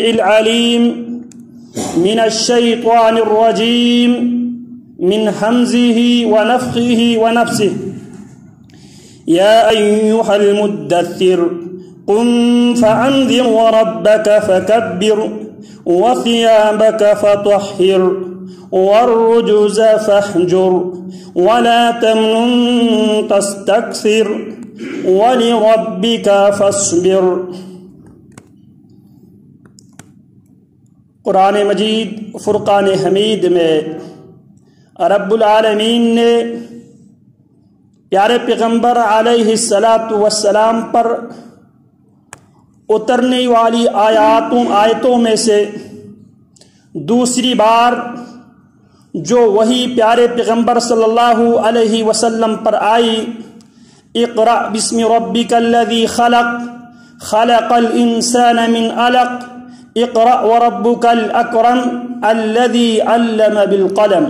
العليم من الشيطان الرجيم من همزه ونفخه ونفسه يا أيها المدثر قم فأنذر وربك فكبر وثيابك فطهر والرجز فاهجر ولا تمنن تستكثر ولربك فاصبر۔ قرآن مجید فرقان حمید میں رب العالمین نے پیارے پیغمبر علیہ السلام پر اترنے والی آیتوں میں سے دوسری بار جو وہی پیارے پیغمبر صلی اللہ علیہ وسلم پر آئی، اقرأ بسم ربک الذی خلق خلق الانسان من علق اقرأ وربک الاکرم الذی علم بالقلم،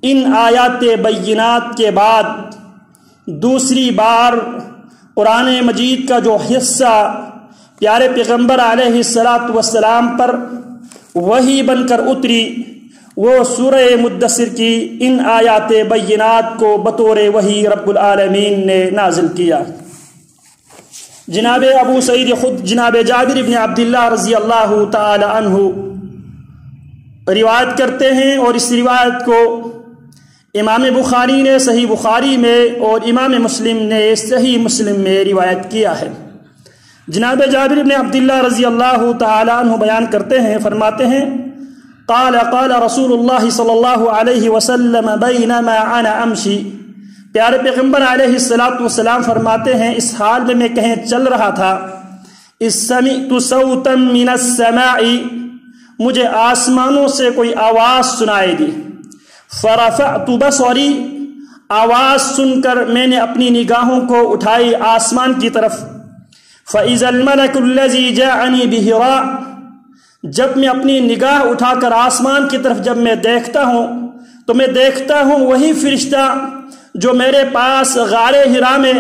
ان آیات بینات کے بعد دوسری بار قرآن مجید کا جو حصہ پیارے پیغمبر علیہ السلام پر وحی بن کر اتری، وہ سورہ مدثر کی ان آیات بینات کو بطور وحی رب العالمین نے نازل کیا۔ جناب ابو سعید خود جناب جابر بن عبداللہ رضی اللہ تعالی عنہ روایت کرتے ہیں، اور اس روایت کو امام بخاری نے صحیح بخاری میں اور امام مسلم نے صحیح مسلم میں روایت کیا ہے۔ جناب جابر بن عبداللہ رضی اللہ تعالی عنہ بیان کرتے ہیں، فرماتے ہیں قال قال رسول اللہ صلی اللہ علیہ وسلم بینما انا امشی، پیارے پیغمبر علیہ السلام فرماتے ہیں اس حال میں میں کہیں چل رہا تھا، اذ سمعت صوتا من السماء، مجھے آسمانوں سے کوئی آواز سنائی دی، فرفعت بصری، آواز سن کر میں نے اپنی نگاہوں کو اٹھائی آسمان کی طرف، فَإِذَا الْمَلَكُ الَّذِي جَاءَنِي بِهِرَاء، جب میں اپنی نگاہ اٹھا کر آسمان کی طرف جب میں دیکھتا ہوں تو میں دیکھتا ہوں وہی فرشتہ جو میرے پاس غار حرا میں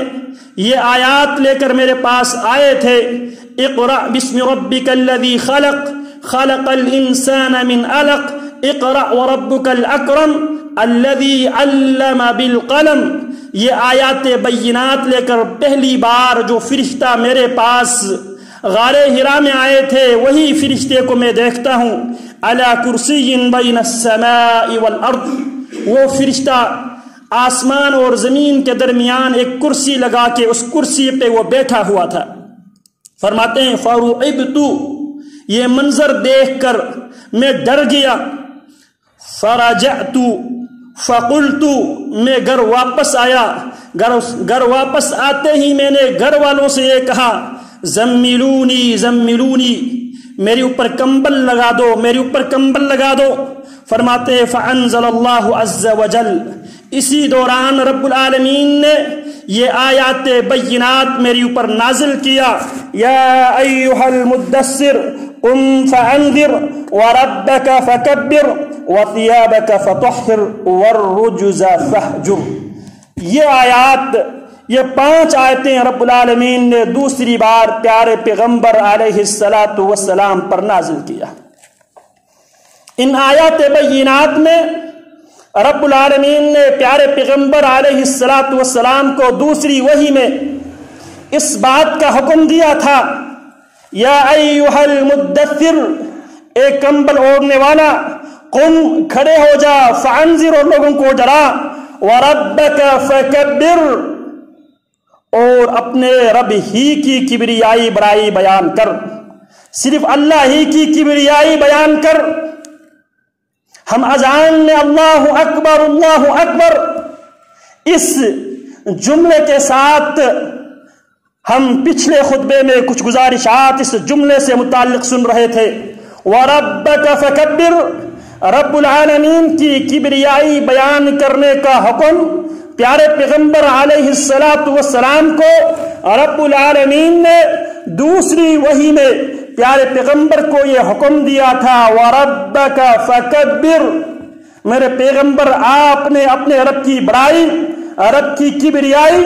یہ آیات لے کر میرے پاس آئے تھے، اقرأ بسم ربک الذی خلق خلق الانسان من علق اقرأ وربک الاکرم الذی علم بالقلم، یہ آیات بینات لے کر پہلی بار جو فرشتہ میرے پاس غار حرا میں آئے تھے وہی فرشتے کو میں دیکھتا ہوں، علی کرسی بین السماء والارض، وہ فرشتہ آسمان اور زمین کے درمیان ایک کرسی لگا کے اس کرسی پہ وہ بیٹھا ہوا تھا۔ فرماتے ہیں فرعبت، یہ منظر دیکھ کر میں ڈر گیا، فرجعت فقلت، میں گھر واپس آیا، گھر واپس آتے ہی میں نے گھر والوں سے یہ کہا زملونی زملونی، میرے اوپر کمبل لگا دو، میرے اوپر کمبل لگا دو۔ فرماتے ہیں فانزل اللہ عز وجل، اسی دوران رب العالمین نے یہ آیات بینات میرے اوپر نازل کیا، یا ایھا المدثر قم فانذر وربک فکبر وثیابک فطہر والرجز فاہجر۔ یہ آیات، یہ 5 آیتیں رب العالمین نے دوسری بار پیارے پیغمبر علیہ السلام پر نازل کیا۔ ان آیات بینات میں رب العالمین نے پیارے پیغمبر علیہ السلام کو دوسری وحی میں اس بات کا حکم دیا تھا، یا ایھا المدثر، ایک کمبل اوڑھنے والا، قم، کھڑے ہو جا، فانذر، اور لوگوں کو ڈرا، وربک فکبر، اور اپنے رب ہی کی کبریائی بڑائی بیان کر، صرف اللہ ہی کی کبریائی بیان کر۔ ہم اذان میں اللہ اکبر اس جملے کے ساتھ ہم پچھلے خطبے میں کچھ گزارشات اس جملے سے متعلق سن رہے تھے، وَرَبَّكَ فَكَبِّرْ، رب العالمین کی کبریائی بیان کرنے کا حکم پیارے پیغمبر علیہ السلام کو رب العالمین نے دوسری وحی میں پیارے پیغمبر کو یہ حکم دیا تھا، وَرَبَّكَ فَكَبِّرْ، میرے پیغمبر آپ نے اپنے رب کی بڑائی، رب کی کبریائی،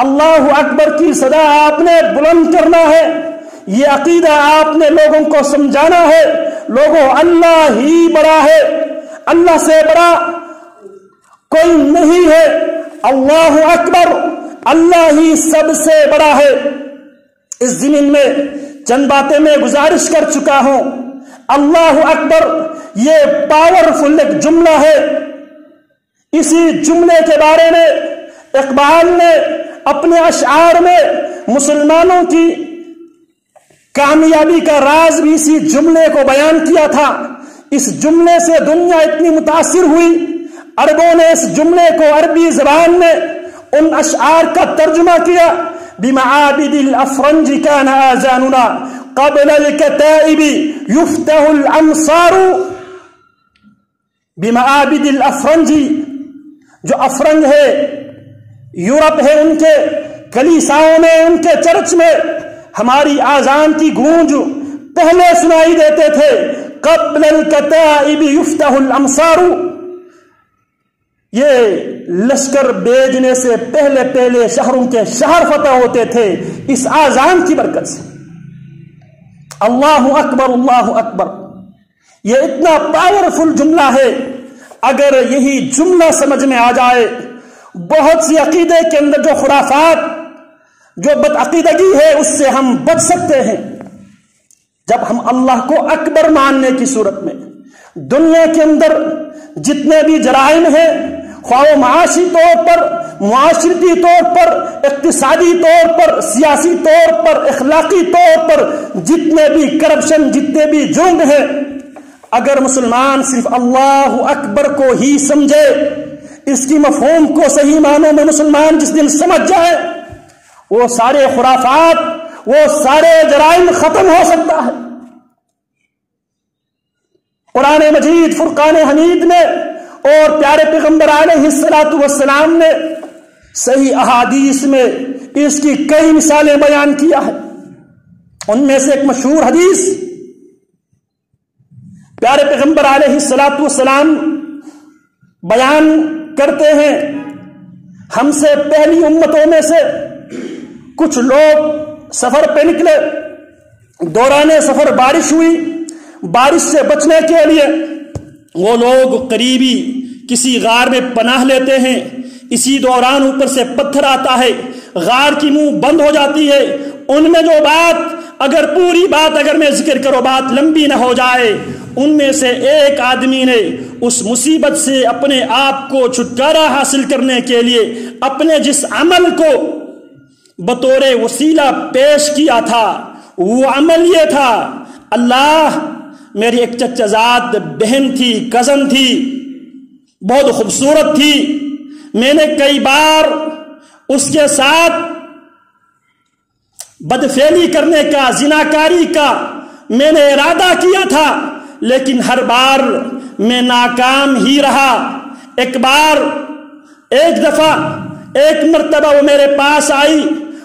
اللہ اکبر کی صدا آپ نے بلند کرنا ہے۔ یہ عقیدہ آپ نے لوگوں کو سمجھانا ہے، لوگوں اللہ ہی بڑا ہے، اللہ سے بڑا کوئی نہیں ہے، اللہ اکبر، اللہ ہی سب سے بڑا ہے۔ اس زمین میں چند باتیں میں گزارش کر چکا ہوں۔ اللہ اکبر یہ پاورفل ایک جملہ ہے۔ اسی جملے کے بارے میں اقبال نے اپنے اشعار میں مسلمانوں کی کامیابی کا راز بھی اسی جملے کو بیان کیا تھا۔ اس جملے سے دنیا اتنی متاثر ہوئی، عربوں نے اس جملے کو عربی زبان میں ان اشعار کا ترجمہ کیا، بمعابد الافرنج كان آذاننا قبل الكتائب يفتح الامصار۔ بمعابد الافرنج، جو افرنگ ہے، یورپ ہے، ان کے کلیساؤں میں، ان کے چرچ میں ہماری آذان کی گونج پہلے سنائی دیتے تھے۔ قبل الکتائب یفتح الامصار، یہ لشکر بھیجنے سے پہلے پہلے شہروں کے شہر فتح ہوتے تھے اس آذان کی برکت سے۔ اللہ اکبر، اللہ اکبر، یہ اتنا پاورفل جملہ ہے۔ اگر یہی جملہ سمجھ میں آ جائے، بہت سی عقیدے کے اندر جو خرافات، جو بدعقیدگی ہے، اس سے ہم بچ سکتے ہیں جب ہم اللہ کو اکبر ماننے کی صورت میں دنیا کے اندر جتنے بھی جرائم ہیں، خواہ معاشی طور پر، معاشرتی طور پر، اقتصادی طور پر، سیاسی طور پر، اخلاقی طور پر جتنے بھی کرپشن، جتنے بھی جرم ہیں، اگر مسلمان صرف اللہ اکبر کو ہی سمجھے، اس کی مفہوم کو صحیح معنوں میں مسلمان جس دن سمجھ جائے، وہ سارے خرافات، وہ سارے جرائم ختم ہو سکتا ہے۔ قرآن مجید، فرقان حمید میں اور پیارے پیغمبر علیہ الصلوۃ والسلام نے صحیح احادیث میں اس کی کئی مثالیں بیان کیا ہے۔ ان میں سے ایک مشہور حدیث پیارے پیغمبر علیہ الصلوۃ والسلام بیان کرتے ہیں، ہم سے پہلی امتوں میں سے کچھ لوگ سفر پہ نکلے، دوران سفر بارش ہوئی، بارش سے بچنے کے لیے وہ لوگ قریبی کسی غار میں پناہ لیتے ہیں۔ اسی دوران اوپر سے پتھر آتا ہے، غار کی منہ بند ہو جاتی ہے۔ ان میں جو بات، اگر پوری بات اگر میں ذکر کروں، بات لمبی نہ ہو جائے، ان میں سے ایک آدمی نے اس مصیبت سے اپنے آپ کو چھٹکارا حاصل کرنے کے لیے اپنے جس عمل کو بطور وسیلہ پیش کیا تھا، وہ عمل یہ تھا، اللہ، میری ایک چچا زاد بہن تھی، کزن تھی، بہت خوبصورت تھی، میں نے کئی بار اس کے ساتھ بدفعلی کرنے کا، زناکاری کا میں نے ارادہ کیا تھا، لیکن ہر بار میں ناکام ہی رہا۔ ایک دفعہ، ایک مرتبہ وہ میرے پاس آئی،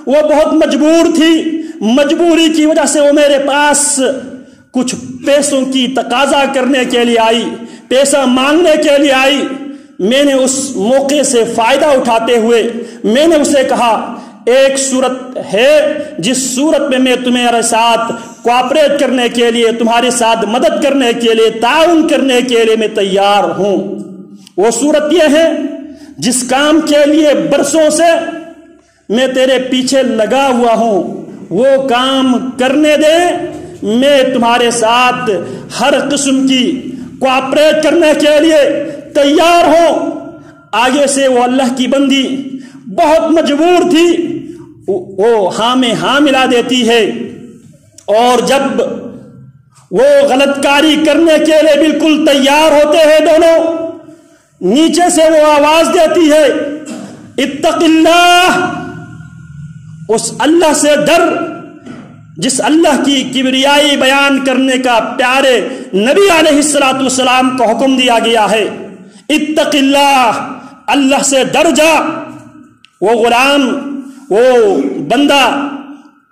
وہ بہت مجبور تھی، مجبوری کی وجہ سے وہ میرے پاس کچھ پیسوں کی تقاضا کرنے کے لیے آئی، پیسہ مانگنے کے لیے آئی۔ میں نے اس موقع سے فائدہ اٹھاتے ہوئے میں نے اسے کہا، ایک صورت ہے جس صورت میں تمہارے ساتھ کوآپریٹ کرنے کے لیے، تمہارے ساتھ مدد کرنے کے لیے، تعاون کرنے کے لیے میں تیار ہوں۔ وہ صورت یہ ہے، جس کام کے لیے برسوں سے میں تیرے پیچھے لگا ہوا ہوں، وہ کام کرنے دے، میں تمہارے ساتھ ہر قسم کی کوآپریٹ کرنے کے لیے تیار ہوں۔ آگے سے وہ اللہ کی بندی بہت مجبور تھی، وہ ہاں میں ہاں ملا دیتی ہے، اور جب وہ غلط کاری کرنے کے لیے بالکل تیار ہوتے ہیں دونوں، نیچے سے وہ آواز دیتی ہے، اتق اللہ، اس اللہ سے ڈر جس اللہ کی کبریائی بیان کرنے کا پیارے نبی علیہ الصلوۃ والسلام کو حکم دیا گیا ہے۔ اتق اللہ، اللہ سے ڈر جا۔ وہ غلام، وہ بندہ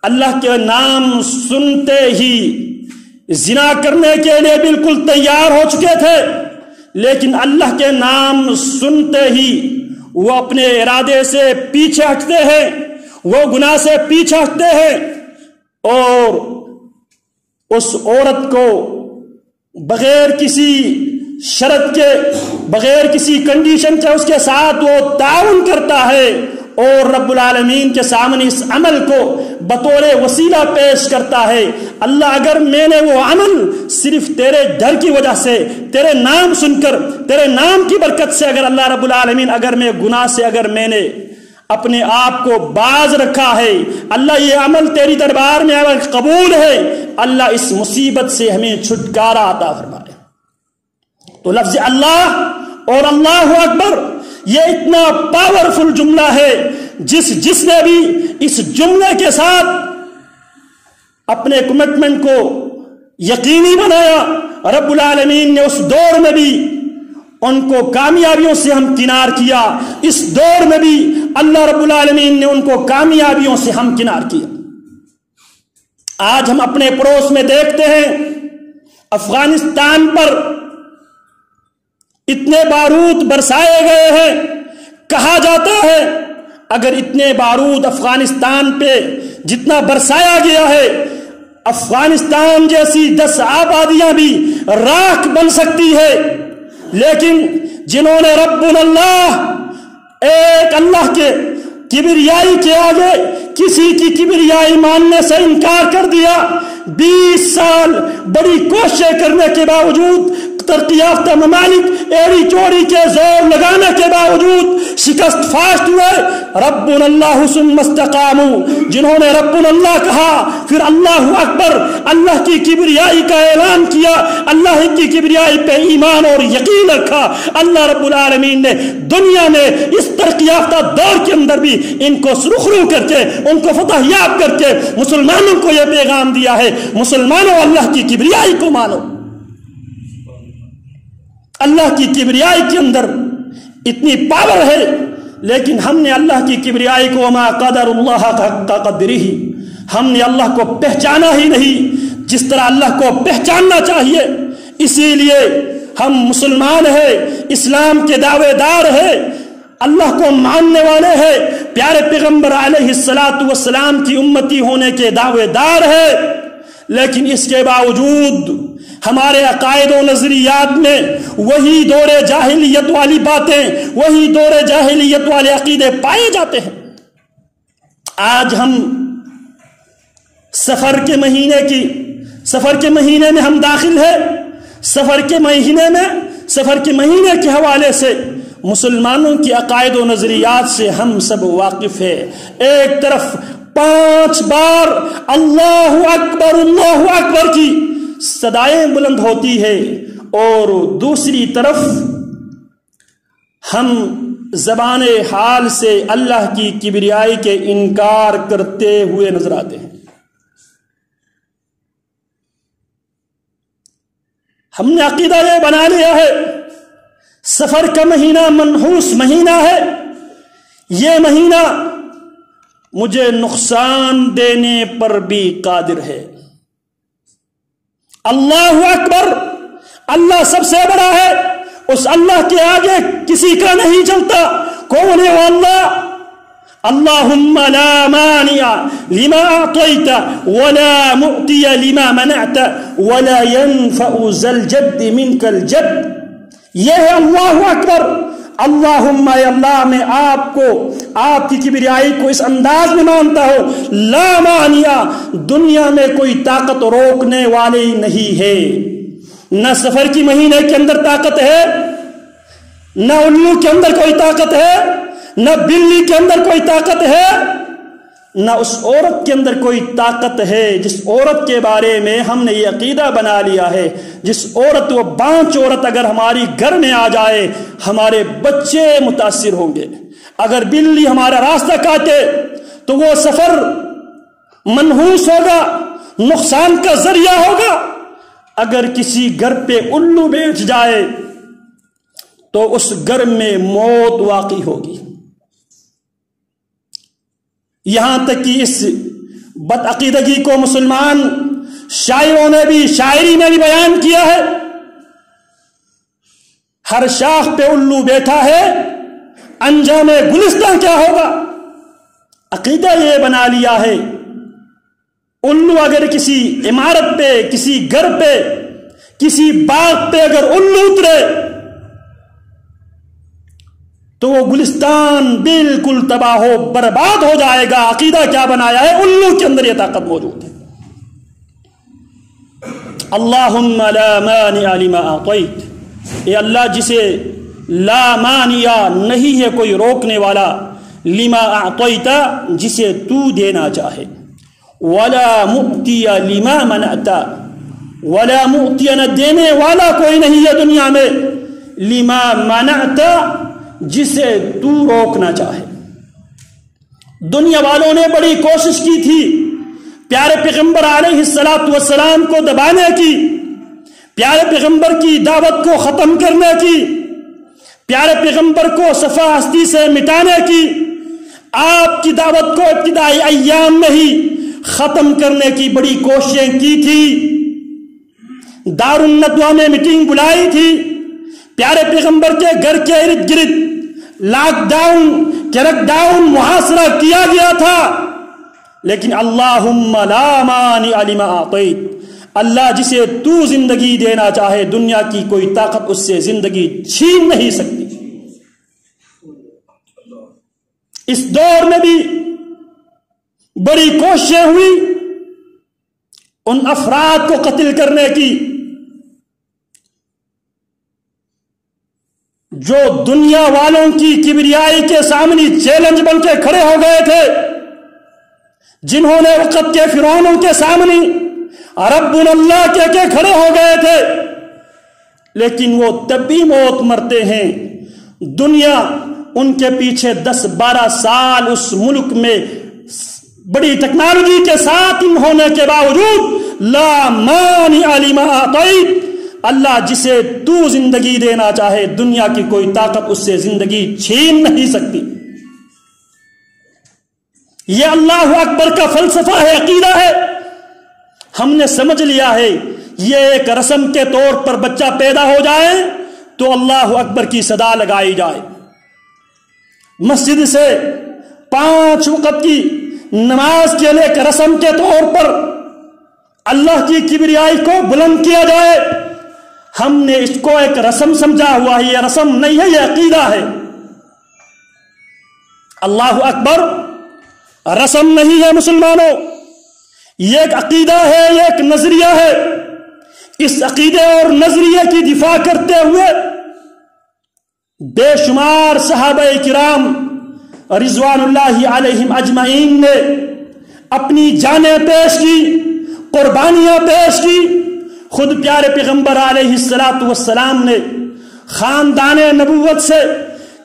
اللہ کے نام سنتے ہی زنا کرنے کے لیے بالکل تیار ہو چکے تھے، لیکن اللہ کے نام سنتے ہی وہ اپنے ارادے سے پیچھے ہٹتے ہیں، وہ گناہ سے پیچھے ہٹتے ہیں اور اس عورت کو بغیر کسی شرط کے، بغیر کسی کنڈیشن کے اس کے ساتھ وہ تعاون کرتا ہے اور رب العالمین کے سامنے اس عمل کو بطور وسیلہ پیش کرتا ہے، اللہ اگر میں نے وہ عمل صرف تیرے ڈر کی وجہ سے، تیرے نام سن کر، تیرے نام کی برکت سے، اگر اللہ رب العالمین اگر میں گناہ سے اگر میں نے اپنے آپ کو باز رکھا ہے، اللہ یہ عمل تیری دربار میں اگر قبول ہے، اللہ اس مصیبت سے ہمیں چھٹکارا عطا فرمائے۔ تو لفظ اللہ اور اللہ اکبر یہ اتنا پاورفل جملہ ہے، جس نے بھی اس جملے کے ساتھ اپنے کمٹمنٹ کو یقینی بنایا، رب العالمین نے اس دور میں بھی ان کو کامیابیوں سے ہمکنار کیا، اس دور میں بھی اللہ رب العالمین نے ان کو کامیابیوں سے ہمکنار کیا۔ آج ہم اپنے پڑوس میں دیکھتے ہیں افغانستان پر اتنے بارود برسائے گئے ہیں، کہا جاتا ہے اگر اتنے بارود افغانستان پہ جتنا برسایا گیا ہے، افغانستان جیسی 10 آبادیاں بھی راکھ بن سکتی ہے، لیکن جنہوں نے رب اللہ، ایک اللہ کے کبریائی کے آگے کسی کی کبریائی ماننے سے انکار کر دیا، 20 سال بڑی کوششیں کرنے کے باوجود، ترقی یافتہ ممالک ایڑی چوڑی کے زور لگانے کے باوجود شکست فاشت ہوئے، رب اللہ ثم استقاموا، جنہوں نے رب اللہ کہا پھر اللہ اکبر، اللہ کی کبریائی کا اعلان کیا، اللہ کی کبریائی پہ ایمان اور یقین رکھا، اللہ رب العالمین نے دنیا میں اس ترقی یافتہ دور کے اندر بھی ان کو سرخرو کر کے، ان کو فتح یاب کر کے مسلمانوں کو یہ پیغام دیا ہے، مسلمانوں اللہ کی کبریائی کو مانو۔ اللہ کی کبریائی کے اندر اتنی پاور ہے، لیکن ہم نے اللہ کی کبریائی کو وما قدر اللہ حق قدرہ، ہم نے اللہ کو پہچانا ہی نہیں جس طرح اللہ کو پہچاننا چاہیے۔ اسی لیے ہم مسلمان ہیں، اسلام کے دعوے دار ہیں، اللہ کو ماننے والے ہیں، پیارے پیغمبر علیہ الصلوۃ والسلام کی امتی ہونے کے دعوے دار ہیں، لیکن اس کے باوجود ہمارے عقائد و نظریات میں وہی دور جاہلیت والی باتیں، وہی دور جاہلیت والے عقیدے پائے جاتے ہیں۔ آج ہم سفر کے مہینے میں ہم داخل ہیں، سفر کے مہینے کے حوالے سے مسلمانوں کی عقائد و نظریات سے ہم سب واقف ہیں۔ ایک طرف 5 بار اللہ اکبر کی صدائیں بلند ہوتی ہے، اور دوسری طرف ہم زبان حال سے اللہ کی کبریائی کے انکار کرتے ہوئے نظر آتے ہیں۔ ہم نے عقیدہ یہ بنا لیا ہے سفر کا مہینہ منحوس مہینہ ہے، یہ مہینہ مجھے نقصان دینے پر بھی قادر ہے۔ اللہ اکبر، اللہ سب سے بڑا ہے، اس اللہ کے آگے کسی کا نہیں چلتا۔ کون ہے وہ اللہ؟ اللہم لا مانع لما اعطیت ولا معطی لما منعت ولا ينفع ذا الجد منک الجد، یہ ہے اللہ اکبر۔ اللہم، اے اللہ، میں آپ کو، آپ کی کبریائی کو اس انداز میں مانتا ہوں، لا مانع، دنیا میں کوئی طاقت روکنے والی نہیں ہے، نہ سفر کی مہینے کے اندر طاقت ہے، نہ الو کے اندر کوئی طاقت ہے، نہ بلی کے اندر کوئی طاقت ہے، نہ اس عورت کے اندر کوئی طاقت ہے جس عورت کے بارے میں ہم نے یہ عقیدہ بنا لیا ہے، جس عورت، وہ بانچ عورت اگر ہماری گھر میں آ جائے ہمارے بچے متاثر ہوں گے، اگر بلی ہمارا راستہ کاٹے تو وہ سفر منحوس ہوگا، نقصان کا ذریعہ ہوگا، اگر کسی گھر پہ الو بیٹھ جائے تو اس گھر میں موت واقع ہوگی۔ یہاں تک کہ اس بدعقیدگی کو مسلمان شاعروں نے بھی شاعری میں بھی بیان کیا ہے۔ ہر شاخ پہ الو بیٹھا ہے، انجام گلستان کیا ہوگا؟ عقیدہ یہ بنا لیا ہے الو اگر کسی عمارت پہ، کسی گھر پہ، کسی باغ پہ اگر الو اترے تو وہ گلستان بالکل تباہ و برباد ہو جائے گا۔ عقیدہ کیا بنایا ہے؟ الو کے اندر یہ طاقت موجود ہے۔ اللہم لا مانع لما اعطیت، اے اللہ جسے لا مانع نہیں ہے کوئی روکنے والا، لما اعطیت جسے تو دینا چاہے، ولا مؤتی لما منعت، ولا مؤتی نہ دینے والا کوئی نہیں ہے دنیا میں، لما منعت جسے تو روکنا چاہے۔ دنیا والوں نے بڑی کوشش کی تھی پیارے پیغمبر علیہ السلام کو دبانے کی، پیارے پیغمبر کی دعوت کو ختم کرنے کی، پیارے پیغمبر کو صفحہ ہستی سے مٹانے کی، آپ کی دعوت کو ابتدائی ایام میں ہی ختم کرنے کی بڑی کوششیں کی تھی۔ دارالندوہ میں میٹنگ بلائی تھی، پیارے پیغمبر کے گھر کے ارد گرد لاک ڈاؤن، کریک ڈاؤن، محاصرہ کیا گیا تھا، لیکن اللہم لا مانع لما اعطیت، اللہ جسے تو زندگی دینا چاہے دنیا کی کوئی طاقت اس سے زندگی چھین نہیں سکتی۔ اس دور میں بھی بڑی کوششیں ہوئی ان افراد کو قتل کرنے کی جو دنیا والوں کی کبریائی کے سامنے چیلنج بن کے کھڑے ہو گئے تھے، جنہوں نے وقت کے فرعونوں کے سامنے ربنا اللہ کہہ کے کھڑے ہو گئے تھے، لیکن وہ تب بھی موت مرتے ہیں۔ دنیا ان کے پیچھے 10-12 سال اس ملک میں بڑی ٹیکنالوجی کے ساتھ ہونے کے باوجود لا مانع لما اعطیت، اللہ جسے تو زندگی دینا چاہے دنیا کی کوئی طاقت اس سے زندگی چھین نہیں سکتی۔ یہ اللہ اکبر کا فلسفہ ہے، عقیدہ ہے۔ ہم نے سمجھ لیا ہے یہ ایک رسم کے طور پر بچہ پیدا ہو جائے تو اللہ اکبر کی صدا لگائی جائے، مسجد سے 5 وقت کی نماز کے لیے ایک رسم کے طور پر اللہ کی کبریائی کو بلند کیا جائے۔ ہم نے اس کو ایک رسم سمجھا ہوا ہے، یہ رسم نہیں ہے، یہ عقیدہ ہے۔ اللہ اکبر رسم نہیں ہے مسلمانوں، یہ ایک عقیدہ ہے، یہ ایک نظریہ ہے۔ اس عقیدے اور نظریے کی دفاع کرتے ہوئے بے شمار صحابہ کرام رضوان اللہ علیہم اجمعین نے اپنی جانیں پیش کی، قربانیاں پیش کی۔ خود پیارے پیغمبر علیہ السلام نے خاندان نبوت سے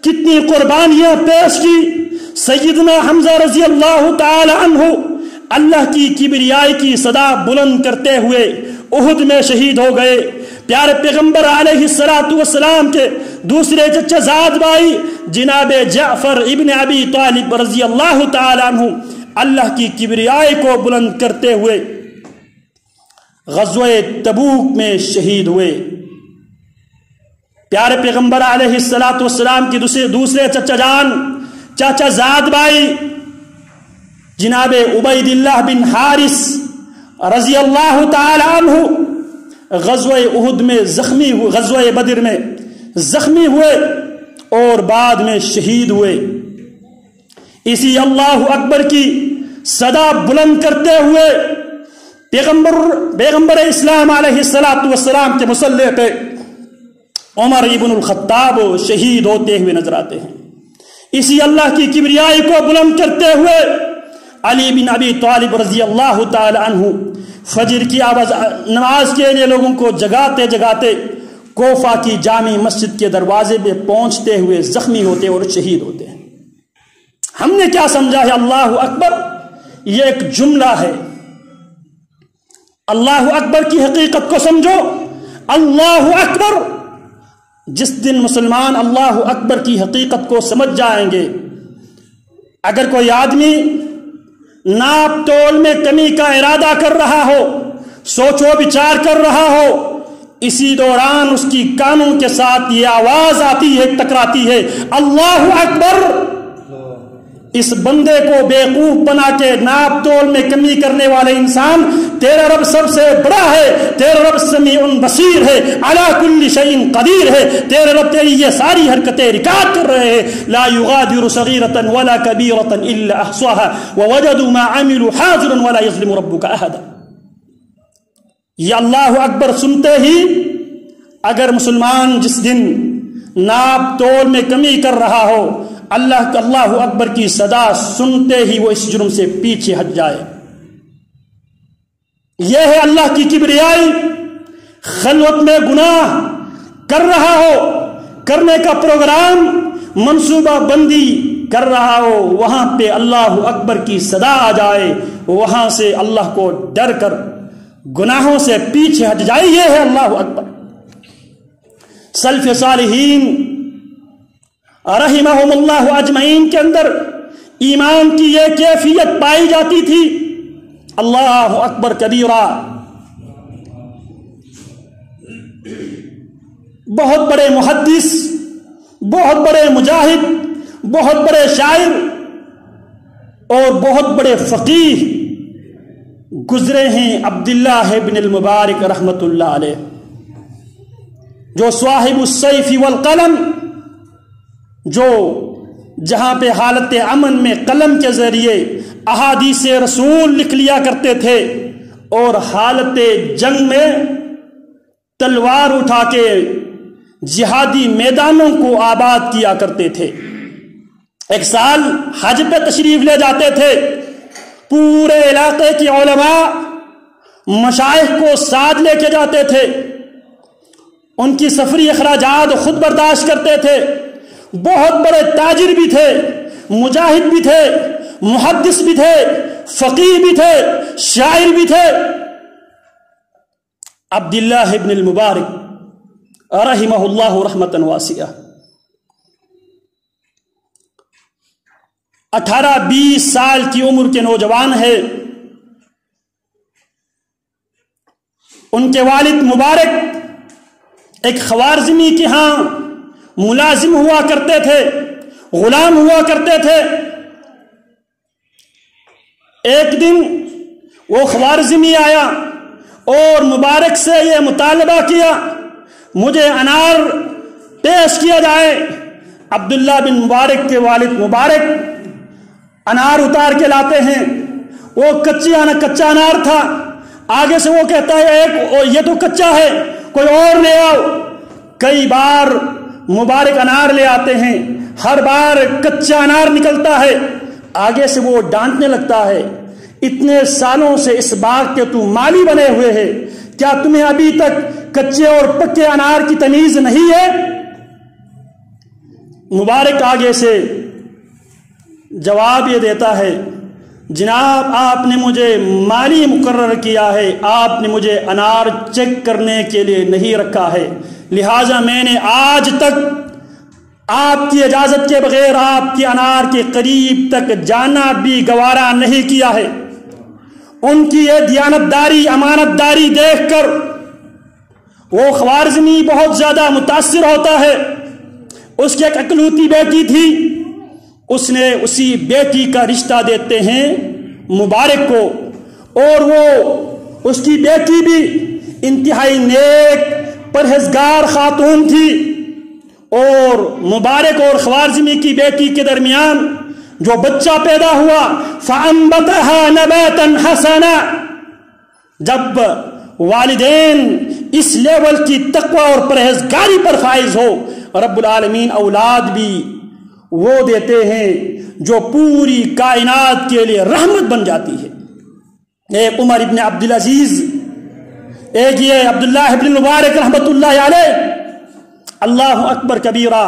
کتنی قربانیاں پیش کی۔ سیدنا حمزہ رضی اللہ تعالی عنہ اللہ کی کبریائی کی صدا بلند کرتے ہوئے احد میں شہید ہو گئے۔ پیارے پیغمبر علیہ السلام کے دوسرے چچا زاد بھائی جناب جعفر ابن ابی طالب رضی اللہ تعالی عنہ اللہ کی کبریائی کو بلند کرتے ہوئے غزوہ تبوک میں شہید ہوئے۔ پیارے پیغمبر علیہ السلام کی دوسرے چچا جان چاچا زاد بھائی جناب عبید اللہ بن حارث رضی اللہ تعالی عنہ غزوہ احد میں زخمی ہوئے، غزوہ بدر میں زخمی ہوئے اور بعد میں شہید ہوئے۔ اسی اللہ اکبر کی صدا بلند کرتے ہوئے پیغمبر اسلام علیہ السلام کے مصلی پہ عمر ابن الخطاب شہید ہوتے ہوئے نظر آتے ہیں۔ اسی اللہ کی کبریائی کو بلند کرتے ہوئے علی بن ابی طالب رضی اللہ تعالی عنہ فجر کی نماز کے لیے لوگوں کو جگاتے جگاتے کوفہ کی جامع مسجد کے دروازے پہ پہنچتے ہوئے زخمی ہوتے اور شہید ہوتے ہیں۔ ہم نے کیا سمجھا ہے اللہ اکبر یہ ایک جملہ ہے؟ اللہ اکبر کی حقیقت کو سمجھو۔ اللہ اکبر، جس دن مسلمان اللہ اکبر کی حقیقت کو سمجھ جائیں گے، اگر کوئی آدمی ناپ تول میں کمی کا ارادہ کر رہا ہو، سوچ و بچار کر رہا ہو، اسی دوران اس کی کانوں کے ساتھ یہ آواز آتی ہے، ٹکراتی ہے، اللہ اکبر۔ اس بندے کو بیوقوف بنا کے ناپ تول میں کمی کرنے والے انسان، تیرا رب سب سے بڑا ہے، تیرا رب سمیع بصیر ہے، علی کل شیء قدیر ہے، تیرا رب تیری یہ ساری حرکتیں ریکارڈ کر رہے ہیں۔ لا یغادر صغیرۃ ولا کبیرۃ الا احصاها ووجدوا ما عملوا حاضرا ولا یظلم ربک احدا۔ یہ اللہ اکبر سنتے ہی اگر مسلمان جس دن ناپ تول میں کمی کر رہا ہو، اللہ اکبر کی صدا سنتے ہی وہ اس جرم سے پیچھے ہٹ جائے۔ یہ ہے اللہ کی کبریائی۔ خلوت میں گناہ کر رہا ہو، کرنے کا پروگرام منصوبہ بندی کر رہا ہو، وہاں پہ اللہ اکبر کی صدا آ جائے، وہاں سے اللہ کو ڈر کر گناہوں سے پیچھے ہٹ جائے۔ یہ ہے اللہ اکبر۔ سلف صالحین رحمہم اللہ اجمعین کے اندر ایمان کی یہ کیفیت پائی جاتی تھی۔ اللہ اکبر کبیرہ۔ بہت بڑے محدث، بہت بڑے مجاہد، بہت بڑے شاعر اور بہت بڑے فقیہ گزرے ہیں عبداللہ بن المبارک رحمت اللہ علیہ، جو صاحب السیف والقلم، جو جہاں پہ حالت امن میں قلم کے ذریعے احادیث رسول لکھ لیا کرتے تھے، اور حالت جنگ میں تلوار اٹھا کے جہادی میدانوں کو آباد کیا کرتے تھے۔ ایک سال حج پہ تشریف لے جاتے تھے، پورے علاقے کی علماء مشائخ کو ساتھ لے کے جاتے تھے، ان کی سفری اخراجات خود برداشت کرتے تھے۔ بہت بڑے تاجر بھی تھے، مجاہد بھی تھے، محدث بھی تھے، فقیہ بھی تھے، شاعر بھی تھے۔ عبداللہ ابن المبارک رحمہ اللہ رحمتا واسعہ 18-20 سال کی عمر کے نوجوان ہے۔ ان کے والد مبارک ایک خوارزمی کے ہاں ملازم ہوا کرتے تھے، غلام ہوا کرتے تھے۔ ایک دن وہ خوارزمی آیا اور مبارک سے یہ مطالبہ کیا، مجھے انار پیش کیا جائے۔ عبداللہ بن مبارک کے والد مبارک انار اتار کے لاتے ہیں، وہ کچا انار تھا۔ آگے سے وہ کہتا ہے یہ تو کچا ہے، کوئی اور لے آؤ۔ کئی بار مبارک انار لے آتے ہیں، ہر بار کچا انار نکلتا ہے۔ آگے سے وہ ڈانٹنے لگتا ہے، اتنے سالوں سے اس باغ کے تو مالی بنے ہوئے ہیں، کیا تمہیں ابھی تک کچے اور پکے انار کی تمیز نہیں ہے؟ مبارک آگے سے جواب یہ دیتا ہے، جناب آپ نے مجھے مالی مقرر کیا ہے، آپ نے مجھے انار چیک کرنے کے لیے نہیں رکھا ہے، لہٰذا میں نے آج تک آپ کی اجازت کے بغیر آپ کے انار کے قریب تک جانا بھی گوارا نہیں کیا ہے۔ ان کی یہ دیانتداری، امانت داری دیکھ کر وہ خوارزمی بہت زیادہ متاثر ہوتا ہے۔ اس کی ایک اکلوتی بیٹی تھی، اس نے اسی بیٹی کا رشتہ دیتے ہیں مبارک کو، اور وہ اس کی بیٹی بھی انتہائی نیک پرہیزگار خاتون تھی، اور مبارک اور خوارزمی کی بیٹی کے درمیان جو بچہ پیدا ہوا، فَأَنبَتَهَا نَبَاتًا حَسَنًا، جب والدین اس لیول کی تقوی اور پرہیزگاری پر فائز ہو، رب العالمین اولاد بھی وہ دیتے ہیں جو پوری کائنات کے لیے رحمت بن جاتی ہے۔ ایک عمر ابن عبدالعزیز، ایک یہ عبداللہ ابن مبارک رحمت اللہ علیہ، اللہ اکبر کبیرہ،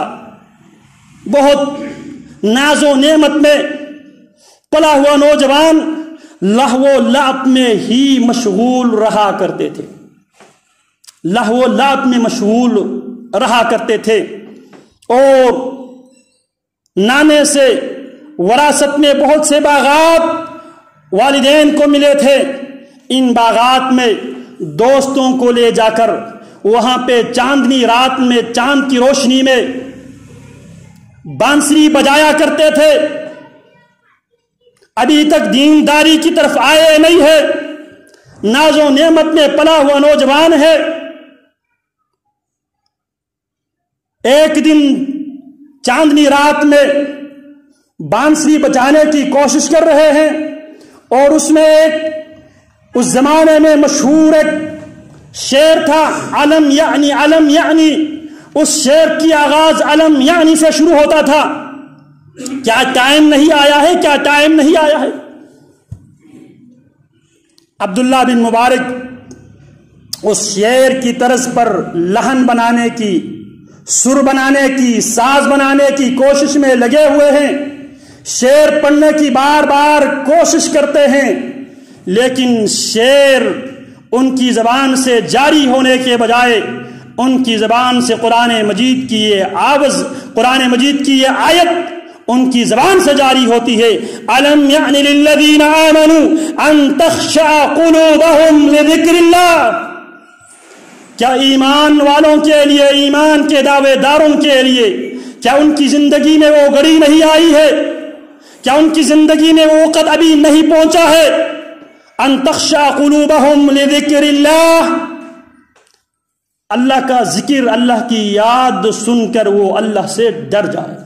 بہت ناز و نعمت میں پلا ہوا نوجوان لہو و لعب میں ہی مشغول رہا کرتے تھے، لہو و لعب میں مشغول رہا کرتے تھے، اور نانے سے وراثت میں بہت سے باغات والدین کو ملے تھے۔ ان باغات میں دوستوں کو لے جا کر وہاں پہ چاندنی رات میں چاند کی روشنی میں بانسری بجایا کرتے تھے، ابھی تک دینداری کی طرف آئے نہیں ہے، ناز و نعمت میں پلا ہوا نوجوان ہے، ایک دن چاندنی رات میں بانسری بجانے کی کوشش کر رہے ہیں، اور اس میں ایک اس زمانے میں مشہور ایک شعر تھا، علم یعنی علم یعنی، اس شعر کی آغاز علم یعنی سے شروع ہوتا تھا، کیا ٹائم نہیں آیا ہے، کیا ٹائم نہیں آیا ہے۔ عبداللہ بن مبارک اس شعر کی طرز پر لحن بنانے کی، سر بنانے کی، ساز بنانے کی کوشش میں لگے ہوئے ہیں، شعر پڑھنے کی بار بار کوشش کرتے ہیں، لیکن شعر ان کی زبان سے جاری ہونے کے بجائے ان کی زبان سے قرآن مجید کی یہ آیت ان کی زبان سے جاری ہوتی ہے، الم یعن للذین آمنوا ان تخشع قلوبہم لذکر اللہ۔ کیا ایمان والوں کے لیے، ایمان کے دعوے داروں کے لیے، کیا ان کی زندگی میں وہ گھڑی نہیں آئی ہے، کیا ان کی زندگی میں وہ وقت ابھی نہیں پہنچا ہے، ان تخشع قلوبہم لذکر اللہ، اللہ کا ذکر، اللہ کی یاد سن کر وہ اللہ سے ڈر جائے۔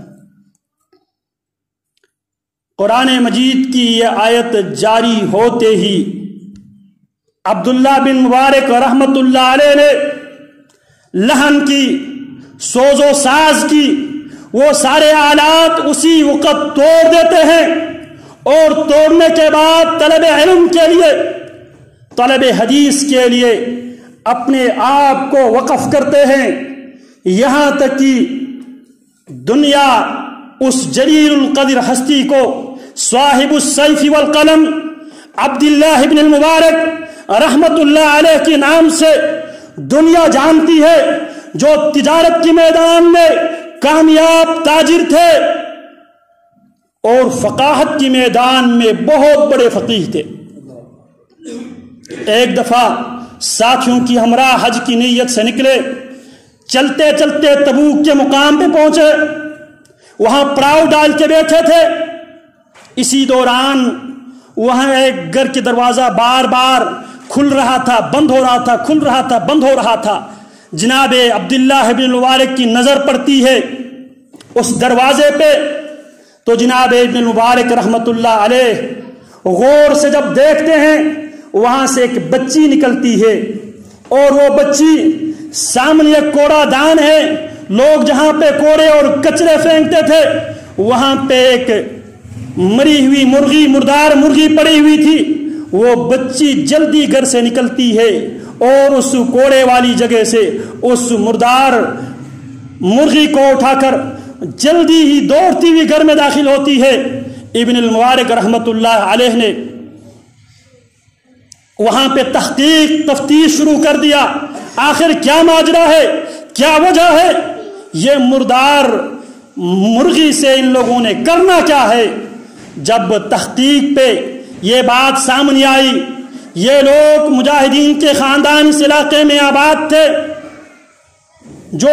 قرآن مجید کی یہ آیت جاری ہوتے ہی عبداللہ بن مبارک رحمت اللہ علیہ نے لحن کی، سوز و ساز کی، وہ سارے آلات اسی وقت توڑ دیتے ہیں، اور توڑنے کے بعد طلب علم کے لیے، طلب حدیث کے لیے اپنے آپ کو وقف کرتے ہیں، یہاں تک کہ دنیا اس جلیل القدر ہستی کو، صاحب السیف والقلم عبداللہ بن المبارک رحمت اللہ علیہ کے نام سے دنیا جانتی ہے، جو تجارت کے میدان میں کامیاب تاجر تھے اور فقاہت کے میدان میں بہت بڑے فقیہ تھے۔ ایک دفعہ ساتھیوں کی ہمراہ حج کی نیت سے نکلے، چلتے چلتے تبوک کے مقام پہ پہنچے، وہاں پڑاؤ ڈال کے بیٹھے تھے، اسی دوران وہاں ایک گھر کے دروازہ بار بار کھل رہا تھا، بند ہو رہا تھا، کھل رہا تھا، بند ہو رہا تھا۔ جناب عبداللہ بن مبارک کی نظر پڑتی ہے اس دروازے پہ، تو جناب ابن مبارک رحمت اللہ علیہ غور سے جب دیکھتے ہیں، وہاں سے ایک بچی نکلتی ہے، اور وہ بچی سامنے ایک کوڑا دان ہے، لوگ جہاں پہ کوڑے اور کچرے پھینکتے تھے، وہاں پہ ایک مری ہوئی مرغی، مردار مرغی پڑی ہوئی تھی۔ وہ بچی جلدی گھر سے نکلتی ہے اور اس کوڑے والی جگہ سے اس مردار مرغی کو اٹھا کر جلدی ہی دوڑتی ہوئی گھر میں داخل ہوتی ہے۔ ابن المبارک رحمت اللہ علیہ نے وہاں پہ تحقیق، تفتیش شروع کر دیا، آخر کیا ماجرا ہے، کیا وجہ ہے، یہ مردار مرغی سے ان لوگوں نے کرنا کیا ہے۔ جب تحقیق پہ یہ بات سامنے آئی، یہ لوگ مجاہدین کے خاندان اس علاقے میں آباد تھے، جو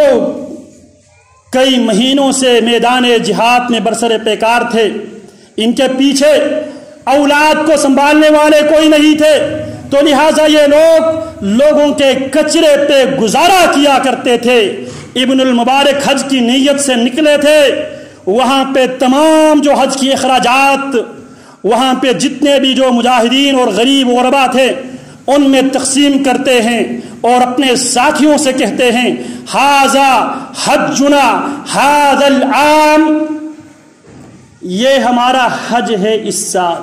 کئی مہینوں سے میدان جہاد میں برسر پیکار تھے، ان کے پیچھے اولاد کو سنبھالنے والے کوئی نہیں تھے، تو لہٰذا یہ لوگ لوگوں کے کچرے پہ گزارا کیا کرتے تھے۔ ابن المبارک حج کی نیت سے نکلے تھے، وہاں پہ تمام جو حج کی اخراجات، وہاں پہ جتنے بھی جو مجاہدین اور غریب غربا تھے ان میں تقسیم کرتے ہیں، اور اپنے ساتھیوں سے کہتے ہیں، ھذا حجنا ھذا العام، یہ ہمارا حج ہے اس سال،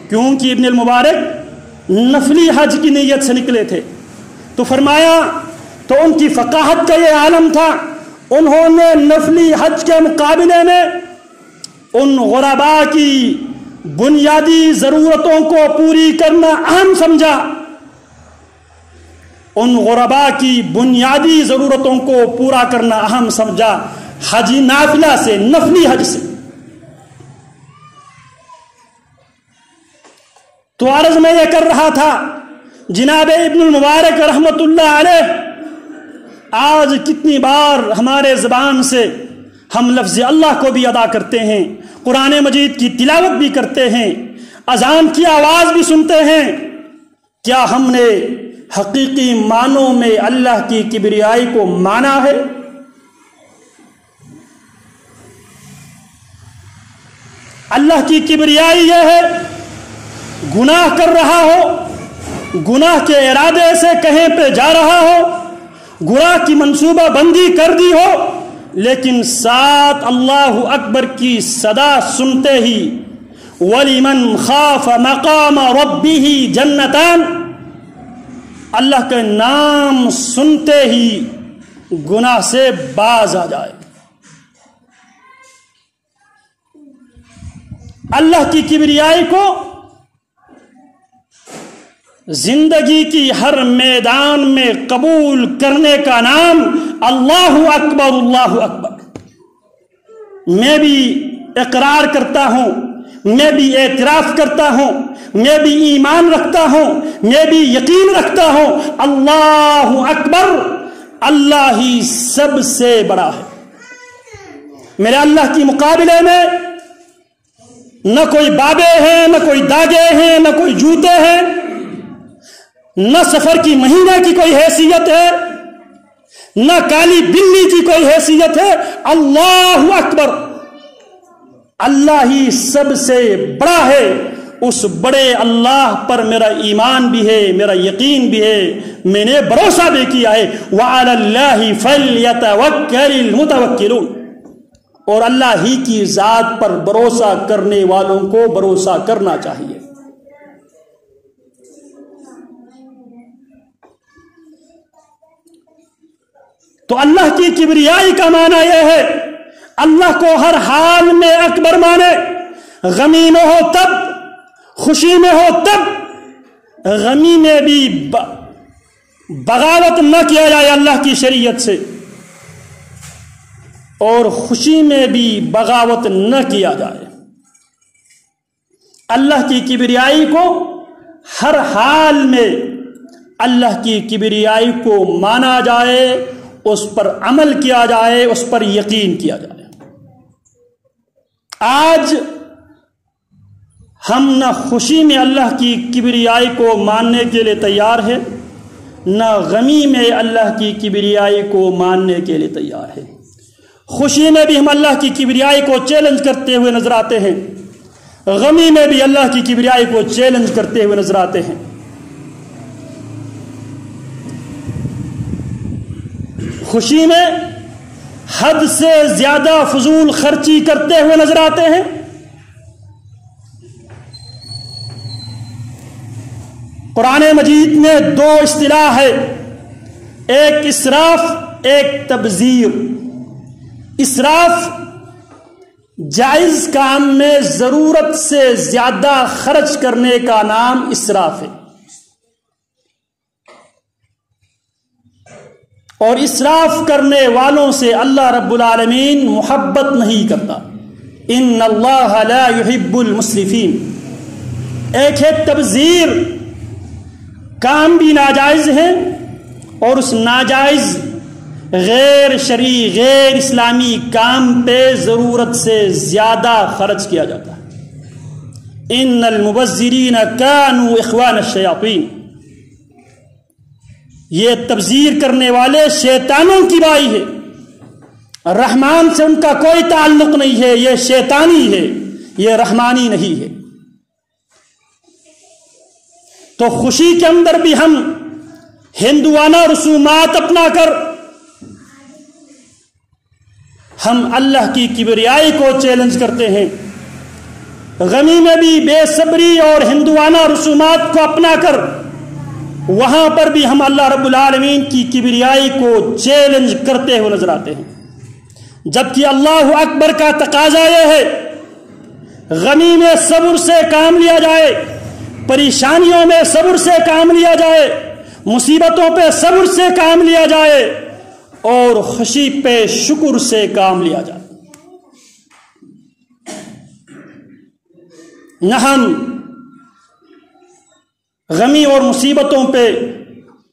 کیونکہ ابن المبارک نفلی حج کی نیت سے نکلے تھے۔ تو فرمایا، تو ان کی فقاہت کا یہ عالم تھا، انہوں نے نفلی حج کے مقابلے میں ان غرباء کی بنیادی ضرورتوں کو پوری کرنا اہم سمجھا، ان غرباء کی بنیادی ضرورتوں کو پورا کرنا اہم سمجھا حج نافلہ سے، نفلی حج سے۔ تو عرض میں یہ کر رہا تھا، جناب ابن المبارک رحمت اللہ علیہ آج کتنی بار ہمارے زبان سے ہم لفظ اللہ کو بھی ادا کرتے ہیں، قرآن مجید کی تلاوت بھی کرتے ہیں، اذان کی آواز بھی سنتے ہیں، کیا ہم نے حقیقی معنوں میں اللہ کی کبریائی کو مانا ہے؟ اللہ کی کبریائی یہ ہے گناہ کر رہا ہو، گناہ کے ارادے سے کہیں پہ جا رہا ہو، گناہ کی منصوبہ بندی کر دی ہو، لیکن ساتھ اللہ اکبر کی صدا سنتے ہی وَلِمَنْ خَافَ مَقَامَ رَبِّهِ جَنَّتَانِ، اللہ کے نام سنتے ہی گناہ سے باز آ جائے۔ اللہ کی کبریائی کو زندگی کی ہر میدان میں قبول کرنے کا نام اللہ اکبر، اللہ اکبر۔ میں بھی اقرار کرتا ہوں، میں بھی اعتراف کرتا ہوں، میں بھی ایمان رکھتا ہوں، میں بھی یقین رکھتا ہوں، اللہ اکبر، اللہ ہی سب سے بڑا ہے۔ میرے اللہ کے مقابلے میں نہ کوئی بابے ہیں، نہ کوئی داغے ہیں، نہ کوئی جوتے ہیں، نہ سفر کی مہینے کی کوئی حیثیت ہے، نہ کالی بلی کی کوئی حیثیت ہے۔ اللہ اکبر، اللہ ہی سب سے بڑا ہے۔ اس بڑے اللہ پر میرا ایمان بھی ہے، میرا یقین بھی ہے، میں نے بھروسہ بھی کیا ہے۔ وَعَلَى اللَّهِ فَلْيَتَوَكَّلِ الْمُتَوَكِّلُونَ، اور اللہ ہی کی ذات پر بھروسہ کرنے والوں کو بھروسہ کرنا چاہیے۔ تو اللہ کی کبریائی کا معنی یہ ہے اللہ کو ہر حال میں اکبر مانے، غمی میں ہو تب، خوشی میں ہو تب، غمی میں بھی بغاوت نہ کیا جائے اللہ کی شریعت سے، اور خوشی میں بھی بغاوت نہ کیا جائے۔ اللہ کی کبریائی کو ہر حال میں اللہ کی کبریائی کو مانا جائے، اس پر عمل کیا جائے، اس پر یقین کیا جائے۔ آج ہم نہ خوشی میں اللہ کی کبریائی کو ماننے کے لیے تیار ہیں، نہ غمی میں اللہ کی کبریائی کو ماننے کے لیے تیار ہیں۔ خوشی میں بھی ہم اللہ کی کبریائی کو چیلنج کرتے ہوئے نظر آتے ہیں، غمی میں بھی اللہ کی کبریائی کو چیلنج کرتے ہوئے نظر آتے ہیں۔ خوشی میں حد سے زیادہ فضول خرچی کرتے ہوئے نظر آتے ہیں، قرآن مجید میں دو اصطلاح ہے، ایک اسراف، ایک تبذیر۔ اسراف جائز کام میں ضرورت سے زیادہ خرچ کرنے کا نام اسراف ہے، اور اسراف کرنے والوں سے اللہ رب العالمین محبت نہیں کرتا۔ ان اللہ لا يحب المسرفین۔ ایک ہے تبذیر، کام بھی ناجائز ہے، اور اس ناجائز غیر شرعی غیر اسلامی کام پہ ضرورت سے زیادہ خرچ کیا جاتا ہے۔ ان المبذرین کانوا اخوان الشیاطین۔ یہ تبذیر کرنے والے شیطانوں کی بائی ہے، رحمان سے ان کا کوئی تعلق نہیں ہے، یہ شیطانی ہے، یہ رحمانی نہیں ہے۔ تو خوشی کے اندر بھی ہم ہندوانہ رسومات اپنا کر ہم اللہ کی کبریائی کو چیلنج کرتے ہیں، غمی میں بھی بے صبری اور ہندوانہ رسومات کو اپنا کر وہاں پر بھی ہم اللہ رب العالمین کی کبریائی کو چیلنج کرتے ہوئے نظر آتے ہیں۔ جبکہ اللہ اکبر کا تقاضا یہ ہے غمی میں صبر سے کام لیا جائے، پریشانیوں میں صبر سے کام لیا جائے، مصیبتوں پہ صبر سے کام لیا جائے، اور خوشی پہ شکر سے کام لیا جائے۔ نہ ہم غمی اور مصیبتوں پہ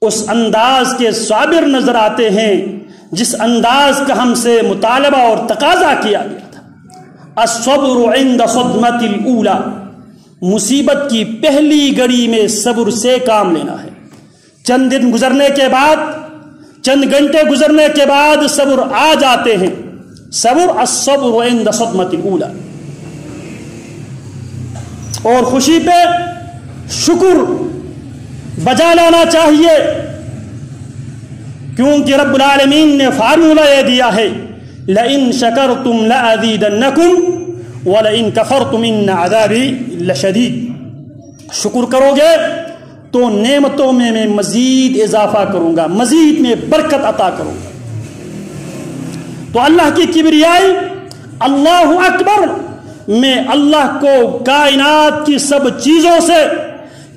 اس انداز کے صابر نظر آتے ہیں جس انداز کا ہم سے مطالبہ اور تقاضا کیا گیا تھا۔ الصبر عند صدمۃ الاولی، مصیبت کی پہلی گھڑی میں صبر سے کام لینا ہے۔ چند دن گزرنے کے بعد، چند گھنٹے گزرنے کے بعد صبر آ جاتے ہیں۔ صبر الصبر عند صدمۃ الاولی، اور خوشی پہ شکر بجا لانا چاہیے، کیونکہ رب العالمین نے فارمولہ یہ دیا ہے لئن شکرتم لأزیدنکم ولئن کفرتم ان عذابی لشدید، شکر کرو گے تو نعمتوں میں مزید اضافہ کروں گا، مزید میں برکت عطا کروں گا۔ تو اللہ کی کبریائی، اللہ اکبر میں اللہ کو کائنات کی سب چیزوں سے،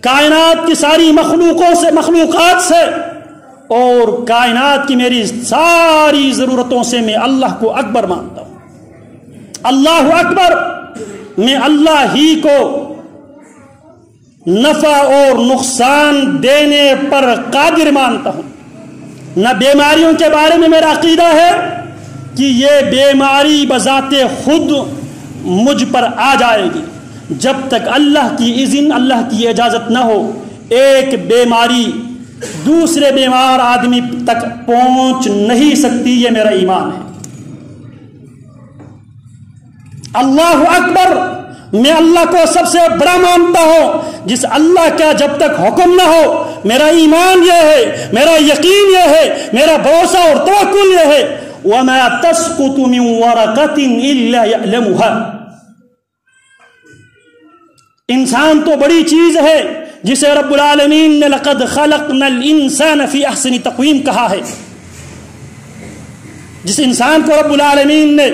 کائنات کی ساری مخلوقات سے اور کائنات کی میری ساری ضرورتوں سے میں اللہ کو اکبر مانتا ہوں۔ اللہ اکبر میں اللہ ہی کو نفع اور نقصان دینے پر قادر مانتا ہوں۔ نہ بیماریوں کے بارے میں میرا عقیدہ ہے کہ یہ بیماری بذات خود مجھ پر آ جائے گی، جب تک اللہ کی اذن، اللہ کی اجازت نہ ہو ایک بیماری دوسرے بیمار آدمی تک پہنچ نہیں سکتی، یہ میرا ایمان ہے۔ اللہ اکبر میں اللہ کو سب سے بڑا مانتا ہوں، جس اللہ کا جب تک حکم نہ ہو میرا ایمان یہ ہے، میرا یقین یہ ہے، میرا بھروسہ اور توکل یہ ہے وَمَا تَسْقُطُ مِن وَرَقَةٍ إِلَّا يَعْلَمُهَا۔ انسان تو بڑی چیز ہے جسے رب العالمین نے لقد خلقنا الانسان فی احسن تقویم کہا ہے، جس انسان کو رب العالمین نے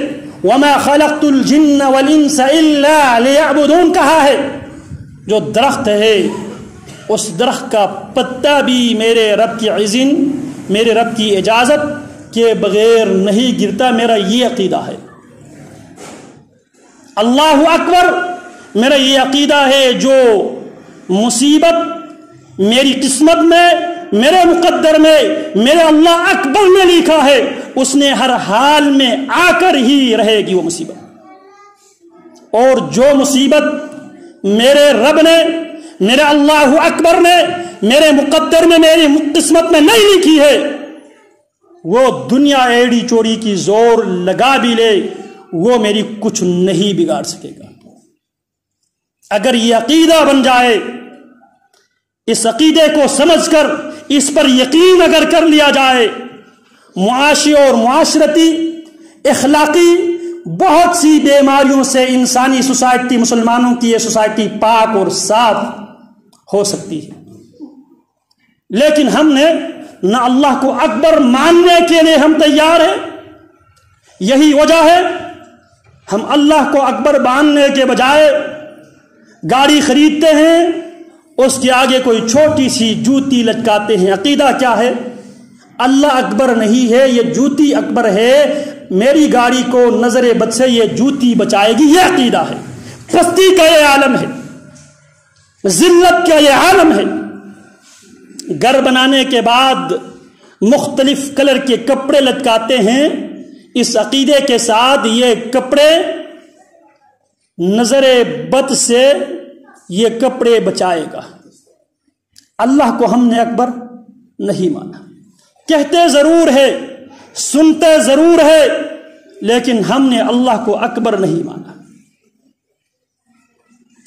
وما خلقت الجن والانس الا ليعبدون کہا ہے۔ جو درخت ہے اس درخت کا پتا بھی میرے رب کی اذن، میرے رب کی اجازت کے بغیر نہیں گرتا، میرا یہ عقیدہ ہے۔ اللہ اکبر میرا یہ عقیدہ ہے، جو مصیبت میری قسمت میں، میرے مقدر میں، میرے اللہ اکبر نے لکھا ہے، اس نے ہر حال میں آ کر ہی رہے گی وہ مصیبت۔ اور جو مصیبت میرے رب نے، میرے اللہ اکبر نے میرے مقدر میں، میری قسمت میں نہیں لکھی ہے، وہ دنیا ایڑی چوڑی کی زور لگا بھی لے وہ میری کچھ نہیں بگاڑ سکے گا۔ اگر یہ عقیدہ بن جائے، اس عقیدے کو سمجھ کر اس پر یقین اگر کر لیا جائے، معاشی اور معاشرتی، اخلاقی بہت سی بیماریوں سے انسانی سوسائٹی، مسلمانوں کی یہ سوسائٹی پاک اور صاف ہو سکتی ہے۔ لیکن ہم نے نہ اللہ کو اکبر ماننے کے لیے ہم تیار ہیں، یہی وجہ ہے ہم اللہ کو اکبر ماننے کے بجائے گاڑی خریدتے ہیں، اس کے آگے کوئی چھوٹی سی جوتی لٹکاتے ہیں۔ عقیدہ کیا ہے؟ اللہ اکبر نہیں ہے، یہ جوتی اکبر ہے، میری گاڑی کو نظر بد سے یہ جوتی بچائے گی، یہ عقیدہ ہے۔ پستی کا یہ عالم ہے، ذلت کا یہ عالم ہے۔ گھر بنانے کے بعد مختلف کلر کے کپڑے لٹکاتے ہیں، اس عقیدے کے ساتھ یہ کپڑے نظر بد سے یہ کپڑے بچائے گا۔ اللہ کو ہم نے اکبر نہیں مانا، کہتے ضرور ہے، سنتے ضرور ہے، لیکن ہم نے اللہ کو اکبر نہیں مانا۔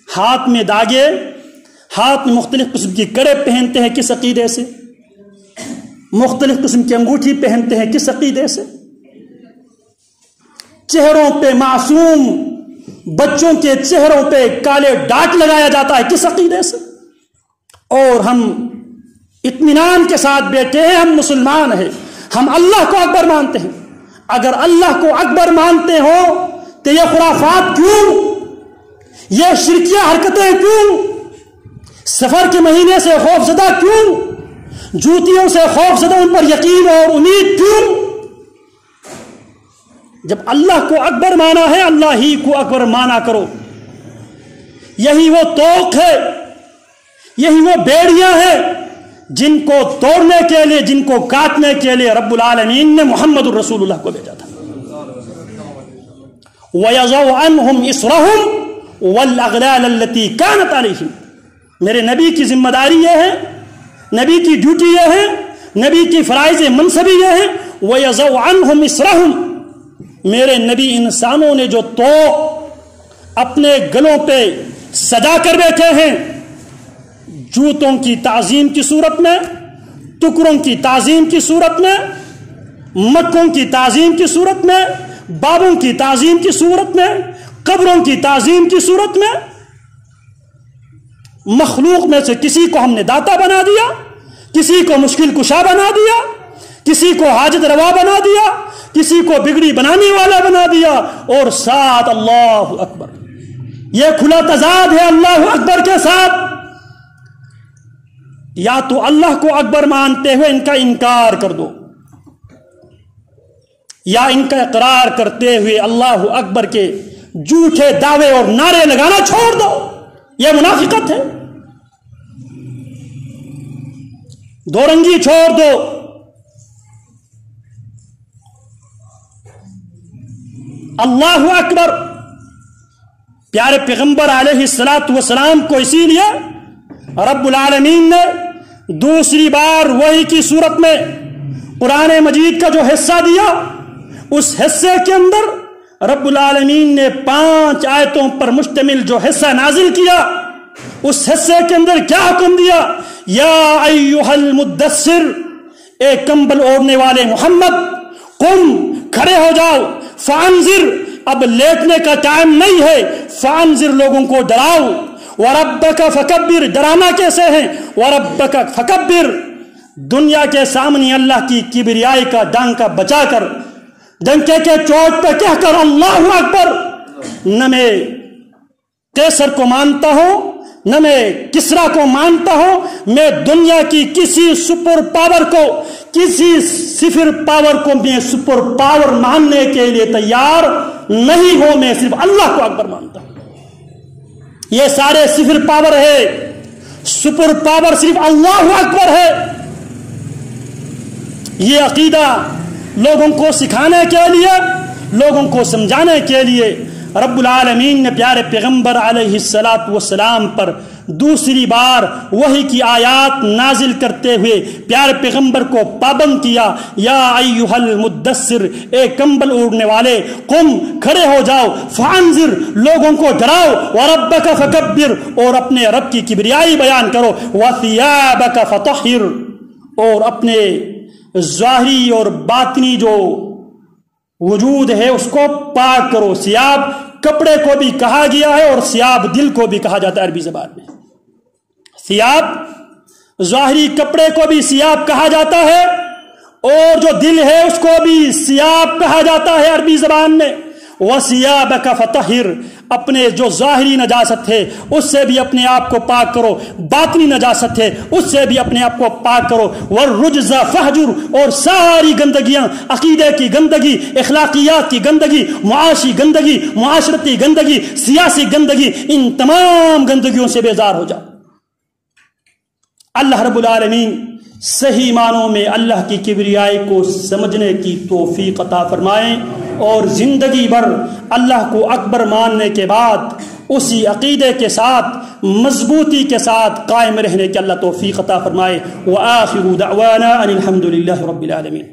ہاتھ میں داغے، ہاتھ میں مختلف قسم کی کڑے پہنتے ہیں، کس عقیدے سے؟ مختلف قسم کی انگوٹھی پہنتے ہیں، کس عقیدے سے؟ چہروں پہ معصوم بچوں کے چہروں پہ کالے ڈاٹ لگایا جاتا ہے، کس عقیدے سے؟ اور ہم اطمینان کے ساتھ بیٹھے ہیں، ہم مسلمان ہیں، ہم اللہ کو اکبر مانتے ہیں۔ اگر اللہ کو اکبر مانتے ہو تو یہ خرافات کیوں، یہ شرکیہ حرکتیں کیوں، سفر کے مہینے سے خوف زدہ کیوں، جوتیوں سے خوف زدہ ان پر یقین اور امید کیوں؟ جب اللہ کو اکبر مانا ہے، اللہ ہی کو اکبر مانا کرو۔ یہی وہ توق ہے، یہی وہ بیڑیاں ہیں جن کو توڑنے کے لیے، جن کو کاٹنے کے لیے رب العالمین نے محمد الرسول اللہ کو بھیجا تھا۔ وَيَضَعُ عَنْهُمْ إِصْرَهُمْ وَالْأَغْلَالَ الَّتِي كَانَتْ عَلَيْهِمْ۔ میرے نبی کی ذمہ داری یہ ہے، نبی کی ڈیوٹی یہ ہے، نبی کی فرائض منصبی یہ ہے، وَيَضَعُ عَنْهُمْ إِصْرَهُمْ، میرے نبی انسانوں نے جو توق اپنے گلوں پہ سجا کر بیٹھے ہیں، جوتوں کی تعظیم کی صورت میں، ٹکروں کی تعظیم کی صورت میں، مٹکوں کی تعظیم کی صورت میں، بابوں کی تعظیم کی صورت میں، قبروں کی تعظیم کی صورت میں، مخلوق میں سے کسی کو ہم نے داتا بنا دیا، کسی کو مشکل کشا بنا دیا، کسی کو حاجت روا بنا دیا، کسی کو بگڑی بنانے والا بنا دیا، اور ساتھ اللہ اکبر۔ یہ کھلا تضاد ہے اللہ اکبر کے ساتھ۔ یا تو اللہ کو اکبر مانتے ہوئے ان کا انکار کر دو، یا ان کا اقرار کرتے ہوئے اللہ اکبر کے جھوٹے دعوے اور نعرے لگانا چھوڑ دو۔ یہ منافقت ہے۔ دو رنگی چھوڑ دو۔ اللہ اکبر پیارے پیغمبر علیہ السلام کو اسی لیے رب العالمین نے دوسری بار وحی کی صورت میں قرآن مجید کا جو حصہ دیا، اس حصے کے اندر رب العالمین نے 5 آیتوں پر مشتمل جو حصہ نازل کیا، اس حصے کے اندر کیا حکم دیا؟ یا ایھا المدثر، اے کمبل اوڑھنے والے محمد، قم، کھڑے ہو جاؤ، فانذر، اب لیٹنے کا ٹائم نہیں ہے، فانذر، لوگوں کو ڈراؤ، وربک فکبر، ڈرانا کیسے ہے؟ وربک فکبر، دنیا کے سامنے اللہ کی کبریائی کا ڈانکا بچا کر، ڈنکے کے چوٹ پہ کہہ کر اللہ اکبر، نہ میں قیصر کو مانتا ہوں، نہ میں کسرا کو مانتا ہوں، میں دنیا کی کسی سپر پاور کو، کسی صفر پاور کو میں سپر پاور ماننے کے لیے تیار نہیں ہوں، میں صرف اللہ کو اکبر مانتا ہوں۔ یہ سارے صفر پاور ہے، سپر پاور صرف اللہ اکبر ہے۔ یہ عقیدہ لوگوں کو سکھانے کے لیے، لوگوں کو سمجھانے کے لیے رب العالمین نے پیارے پیغمبر علیہ السلام پر دوسری بار وحی کی آیات نازل کرتے ہوئے پیارے پیغمبر کو پابند کیا۔ یا ایھا المدثر، اے کمبل اوڑھنے والے، قم، کھڑے ہو جاؤ، فانذر، لوگوں کو ڈراؤ، وربک فکبر، اور اپنے رب کی کبریائی بیان کرو، وثیابک فطہر، اور اپنے ظاہری اور باطنی جو وجود ہے اس کو پاک کرو۔ سیاب کپڑے کو بھی کہا گیا ہے اور سیاب دل کو بھی کہا جاتا ہے عربی زبان میں۔ سیاب ظاہری کپڑے کو بھی سیاب کہا جاتا ہے، اور جو دل ہے اس کو بھی سیاب کہا جاتا ہے عربی زبان میں۔ وَثِيَابَكَ فَطَهِّرْ، اپنے جو ظاہری نجاست ہے اس سے بھی اپنے آپ کو پاک کرو، باطنی نجاست ہے اس سے بھی اپنے آپ کو پاک کرو۔ وَالرُّجْزَ فَاهْجُرْ، اور ساری گندگیاں، عقیدے کی گندگی، اخلاقیات کی گندگی، معاشی گندگی، معاشرتی گندگی، سیاسی گندگی، ان تمام گندگیوں سے بیزار ہو جاؤ۔ اللہ رب العالمین صحیح معنوں میں اللہ کی کبریائی کو سمجھنے کی توفیق عطا فرمائیں، اور زندگی بھر اللہ کو اکبر ماننے کے بعد اسی عقیدے کے ساتھ، مضبوطی کے ساتھ قائم رہنے کی اللہ توفیق عطا فرمائے۔ وآخر دعوانا ان الحمد للہ رب العالمین۔